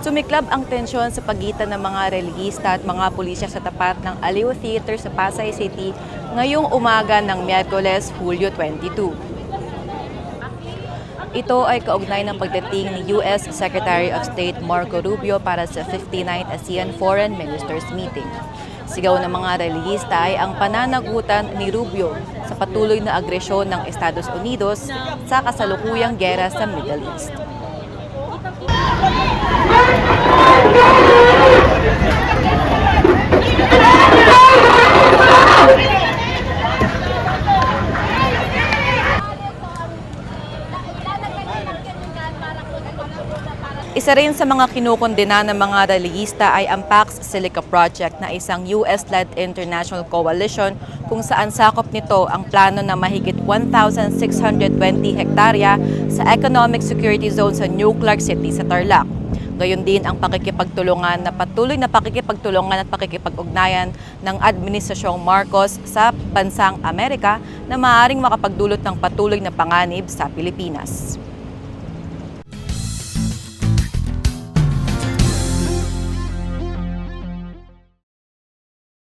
Sumiklab ang tensyon sa pagitan ng mga relihista at mga pulisya sa tapat ng Aliw Theater sa Pasay City ngayong umaga ng Miyerkules, Hulyo 22. Ito ay kaugnay ng pagdating ni U.S. Secretary of State Marco Rubio para sa 59th ASEAN Foreign Ministers Meeting. Sigaw ng mga relihista ay ang pananagutan ni Rubio sa patuloy na agresyon ng Estados Unidos sa kasalukuyang giyera sa Middle East. Isa rin sa mga kinukondena ng mga relihista ay ang Pax Silica Project na isang US-led international coalition kung saan sakop nito ang plano na mahigit 1,620 hektarya sa Economic Security Zone sa New Clark City sa Tarlac. Gayon din ang pakikipagtulungan at pakikipag-ugnayan ng Administrasyong Marcos sa bansang Amerika na maaaring makapagdulot ng patuloy na panganib sa Pilipinas.